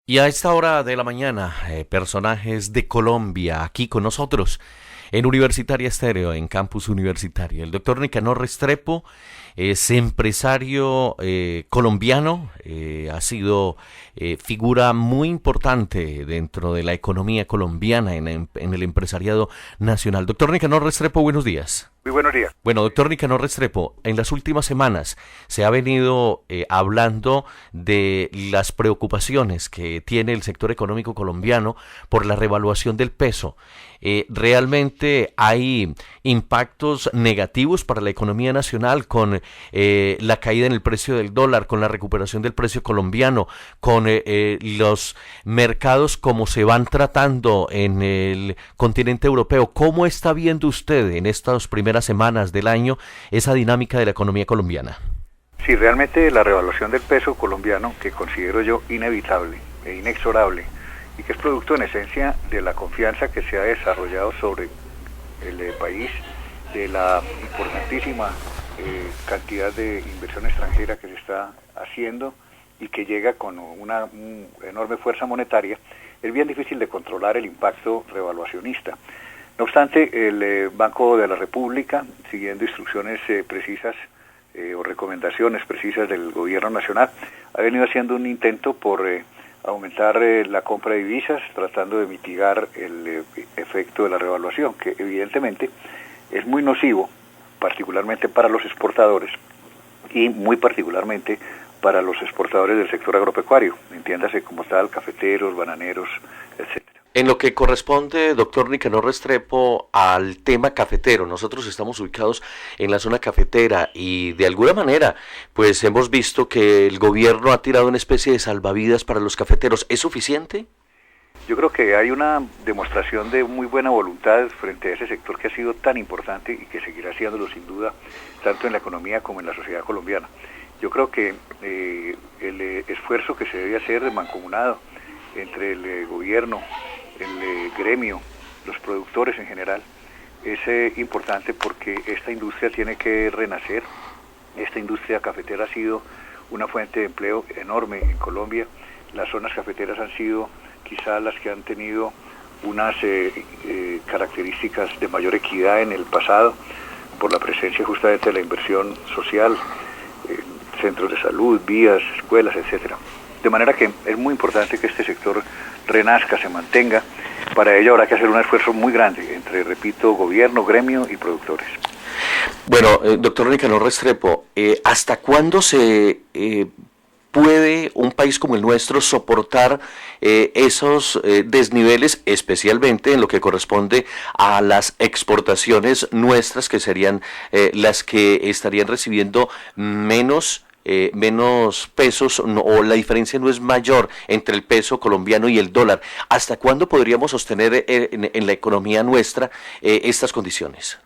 Y a esta hora de la mañana, personajes de Colombia aquí con nosotros en Universitaria Estéreo, en Campus Universitario. El doctor Nicanor Restrepo es empresario colombiano, ha sido figura muy importante dentro de la economía colombiana, en el empresariado nacional. Doctor Nicanor Restrepo, buenos días. Muy buenos días. Bueno, doctor Nicanor Restrepo, en las últimas semanas se ha venido hablando de las preocupaciones que tiene el sector económico colombiano por la revaluación del peso. ¿Realmente hay impactos negativos para la economía nacional con la caída en el precio del dólar, con la recuperación del precio colombiano, con los mercados como se van tratando en el continente europeo? ¿Cómo está viendo usted en estas primeras semanas del año esa dinámica de la economía colombiana? Sí, realmente la revaluación del peso colombiano, que considero yo inevitable e inexorable, y que es producto en esencia de la confianza que se ha desarrollado sobre el país, de la importantísima cantidad de inversión extranjera que se está haciendo y que llega con una enorme fuerza monetaria, es bien difícil de controlar el impacto revaluacionista. No obstante, el Banco de la República, siguiendo instrucciones precisas o recomendaciones precisas del gobierno nacional, ha venido haciendo un intento por aumentar la compra de divisas, tratando de mitigar el efecto de la revaluación, que evidentemente es muy nocivo, particularmente para los exportadores y muy particularmente para los exportadores del sector agropecuario, entiéndase como tal, cafeteros, bananeros, etc. En lo que corresponde, doctor Nicanor Restrepo, al tema cafetero, nosotros estamos ubicados en la zona cafetera y de alguna manera, pues hemos visto que el gobierno ha tirado una especie de salvavidas para los cafeteros. ¿Es suficiente? Yo creo que hay una demostración de muy buena voluntad frente a ese sector que ha sido tan importante y que seguirá siéndolo sin duda, tanto en la economía como en la sociedad colombiana. Yo creo que el esfuerzo que se debe hacer de mancomunado entre el gobierno, el gremio, los productores en general, es importante porque esta industria tiene que renacer. Esta industria cafetera ha sido una fuente de empleo enorme en Colombia. Las zonas cafeteras han sido quizás las que han tenido unas características de mayor equidad en el pasado, por la presencia justamente de la inversión social, centros de salud, vías, escuelas, etcétera. De manera que es muy importante que este sector renazca, se mantenga. Para ello habrá que hacer un esfuerzo muy grande entre, repito, gobierno, gremio y productores. Bueno, doctor Nicanor Restrepo, ¿hasta cuándo se puede un país como el nuestro soportar esos desniveles, especialmente en lo que corresponde a las exportaciones nuestras, que serían las que estarían recibiendo menos pesos, o la diferencia no es mayor entre el peso colombiano y el dólar? ¿Hasta cuándo podríamos sostener en la economía nuestra estas condiciones?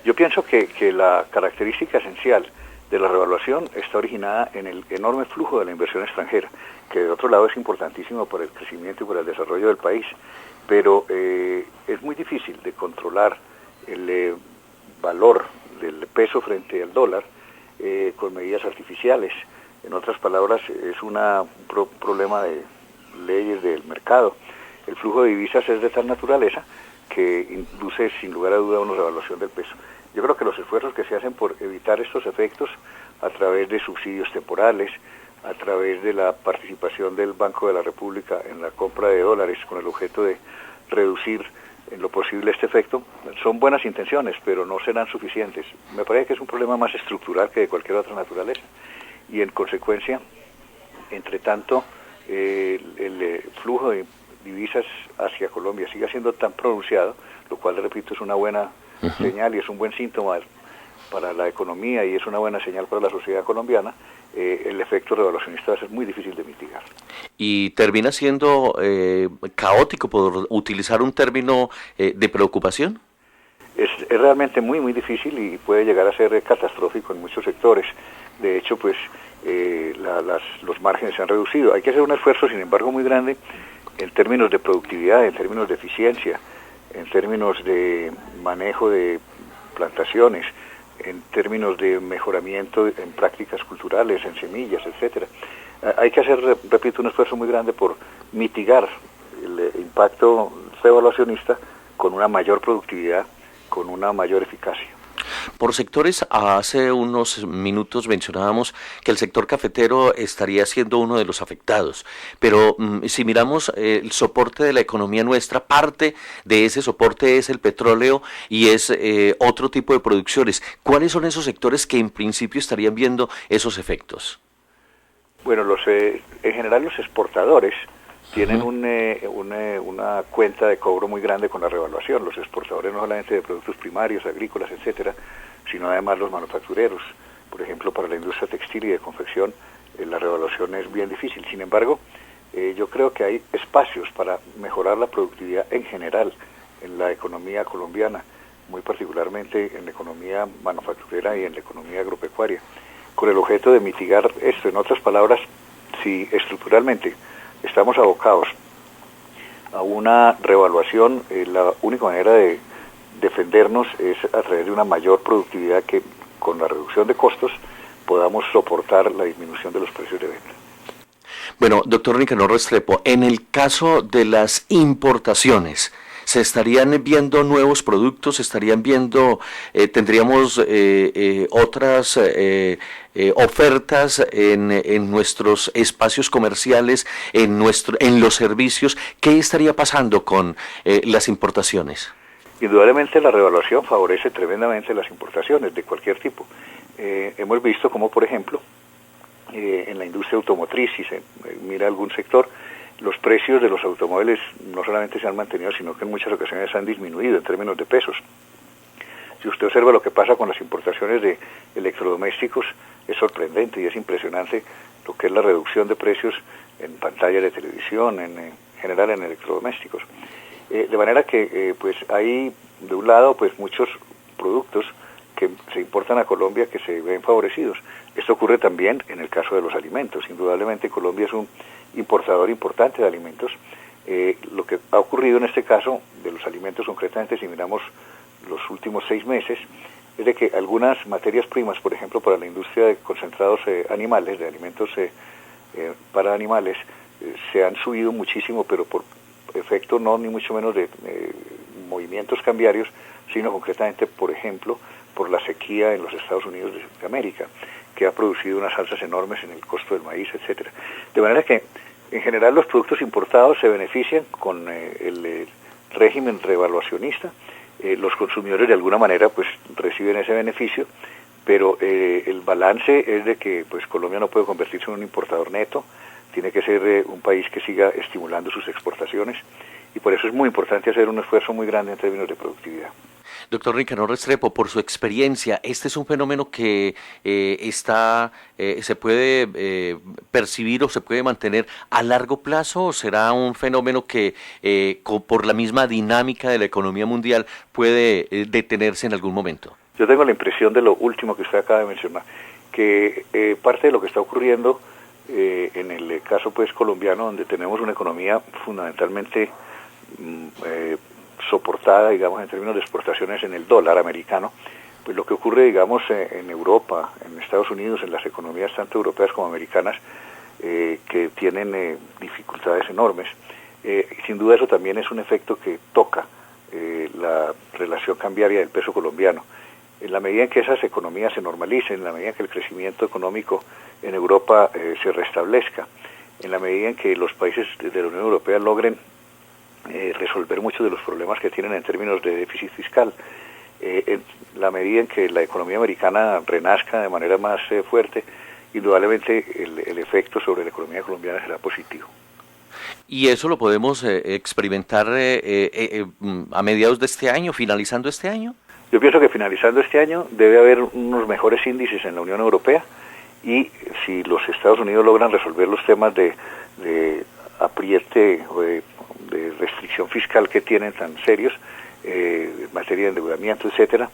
Yo pienso que la característica esencial de la revaluación está originada en el enorme flujo de la inversión extranjera, que de otro lado es importantísimo para el crecimiento y para el desarrollo del país, pero es muy difícil de controlar el valor del peso frente al dólar con medidas artificiales. En otras palabras, es un problema de leyes del mercado. El flujo de divisas es de tal naturaleza que induce sin lugar a duda una revaluación del peso. Yo creo que los esfuerzos que se hacen por evitar estos efectos a través de subsidios temporales, a través de la participación del Banco de la República en la compra de dólares con el objeto de reducir en lo posible este efecto, son buenas intenciones, pero no serán suficientes. Me parece que es un problema más estructural que de cualquier otra naturaleza. Y en consecuencia, entre tanto, el flujo de divisas hacia Colombia sigue siendo tan pronunciado, lo cual, repito, es una buena señal y es un buen síntoma para la economía y es una buena señal para la sociedad colombiana. El efecto revaluacionista va a ser muy difícil de mitigar. Y termina siendo caótico, por utilizar un término de preocupación. Es realmente muy, muy difícil y puede llegar a ser catastrófico en muchos sectores. De hecho, pues los márgenes se han reducido. Hay que hacer un esfuerzo, sin embargo, muy grande en términos de productividad, en términos de eficiencia, en términos de manejo de plantaciones, en términos de mejoramiento en prácticas culturales, en semillas, etcétera. Hay que hacer, repito, un esfuerzo muy grande por mitigar el impacto revaluacionista con una mayor productividad, con una mayor eficacia. Por sectores, hace unos minutos mencionábamos que el sector cafetero estaría siendo uno de los afectados, pero si miramos el soporte de la economía nuestra, parte de ese soporte es el petróleo y es otro tipo de producciones. ¿Cuáles son esos sectores que en principio estarían viendo esos efectos? Bueno, en general los exportadores tienen una cuenta de cobro muy grande con la revaluación. Los exportadores no solamente de productos primarios, agrícolas, etcétera, sino además los manufactureros. Por ejemplo, para la industria textil y de confección, la revaluación es bien difícil. Sin embargo, yo creo que hay espacios para mejorar la productividad en general en la economía colombiana, muy particularmente en la economía manufacturera y en la economía agropecuaria, con el objeto de mitigar esto. En otras palabras, si estructuralmente estamos abocados a una revaluación, la única manera de defendernos es a través de una mayor productividad que con la reducción de costos podamos soportar la disminución de los precios de venta. Bueno, doctor Nicanor Restrepo, en el caso de las importaciones, ¿se estarían viendo nuevos productos? ¿Se estarían viendo, tendríamos otras ofertas en nuestros espacios comerciales, en los servicios? ¿Qué estaría pasando con las importaciones? Indudablemente la revaluación favorece tremendamente las importaciones de cualquier tipo. Hemos visto como, por ejemplo, en la industria automotriz, si se mira algún sector, los precios de los automóviles no solamente se han mantenido, sino que en muchas ocasiones han disminuido en términos de pesos. Si usted observa lo que pasa con las importaciones de electrodomésticos, es sorprendente y es impresionante lo que es la reducción de precios en pantallas de televisión, en general en electrodomésticos. De manera que pues hay de un lado pues muchos productos que se importan a Colombia que se ven favorecidos. Esto ocurre también en el caso de los alimentos. Indudablemente Colombia es un importador importante de alimentos. Lo que ha ocurrido en este caso de los alimentos, concretamente si miramos los últimos 6 meses, es de que algunas materias primas, por ejemplo para la industria de concentrados animales, de alimentos para animales, se han subido muchísimo, pero por efecto no ni mucho menos de movimientos cambiarios, sino concretamente, por ejemplo, por la sequía en los Estados Unidos de América, que ha producido unas alzas enormes en el costo del maíz, etcétera. De manera que, en general, los productos importados se benefician con el régimen revaluacionista. Los consumidores, de alguna manera, pues reciben ese beneficio, pero el balance es de que pues Colombia no puede convertirse en un importador neto, tiene que ser un país que siga estimulando sus exportaciones, y por eso es muy importante hacer un esfuerzo muy grande en términos de productividad. Doctor Nicanor Restrepo, por su experiencia, ¿este es un fenómeno que se puede percibir o se puede mantener a largo plazo, o será un fenómeno que por la misma dinámica de la economía mundial puede detenerse en algún momento? Yo tengo la impresión de lo último que usted acaba de mencionar, que parte de lo que está ocurriendo en el caso pues colombiano, donde tenemos una economía fundamentalmente soportada, digamos, en términos de exportaciones en el dólar americano, pues lo que ocurre, digamos, en Europa, en Estados Unidos, en las economías tanto europeas como americanas, que tienen dificultades enormes, sin duda eso también es un efecto que toca la relación cambiaria del peso colombiano. En la medida en que esas economías se normalicen, en la medida en que el crecimiento económico en Europa se restablezca, en la medida en que los países de la Unión Europea logren resolver muchos de los problemas que tienen en términos de déficit fiscal, en la medida en que la economía americana renazca de manera más fuerte, indudablemente el efecto sobre la economía colombiana será positivo. ¿Y eso lo podemos experimentar a mediados de este año, finalizando este año? Yo pienso que finalizando este año debe haber unos mejores índices en la Unión Europea, y si los Estados Unidos logran resolver los temas de apriete o de restricción fiscal que tienen tan serios, en materia de endeudamiento, etcétera,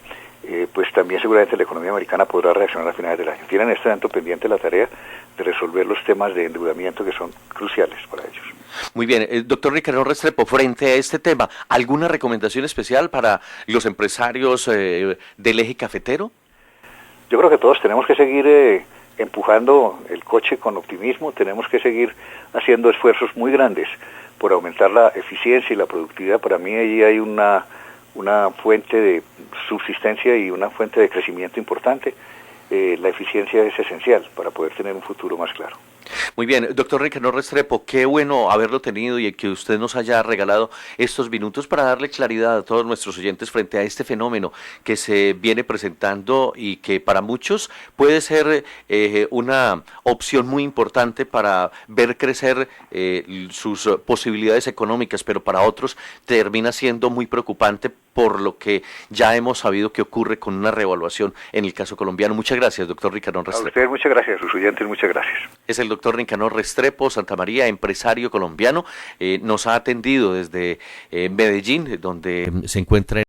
pues también seguramente la economía americana podrá reaccionar a finales del año. Tienen en este momento pendiente la tarea de resolver los temas de endeudamiento que son cruciales para ellos. Muy bien, doctor Ricardo Restrepo, frente a este tema, ¿alguna recomendación especial para los empresarios del eje cafetero? Yo creo que todos tenemos que seguir empujando el coche con optimismo, tenemos que seguir haciendo esfuerzos muy grandes por aumentar la eficiencia y la productividad. Para mí allí hay una fuente de subsistencia y una fuente de crecimiento importante. La eficiencia es esencial para poder tener un futuro más claro. Muy bien, doctor Nicanor Restrepo, qué bueno haberlo tenido y que usted nos haya regalado estos minutos para darle claridad a todos nuestros oyentes frente a este fenómeno que se viene presentando y que para muchos puede ser una opción muy importante para ver crecer sus posibilidades económicas, pero para otros termina siendo muy preocupante por lo que ya hemos sabido que ocurre con una reevaluación en el caso colombiano. Muchas gracias, doctor Nicanor Restrepo. A ustedes muchas gracias, a sus oyentes muchas gracias. Es el doctor Nicanor Restrepo Santa María, empresario colombiano, nos ha atendido desde Medellín, donde se encuentra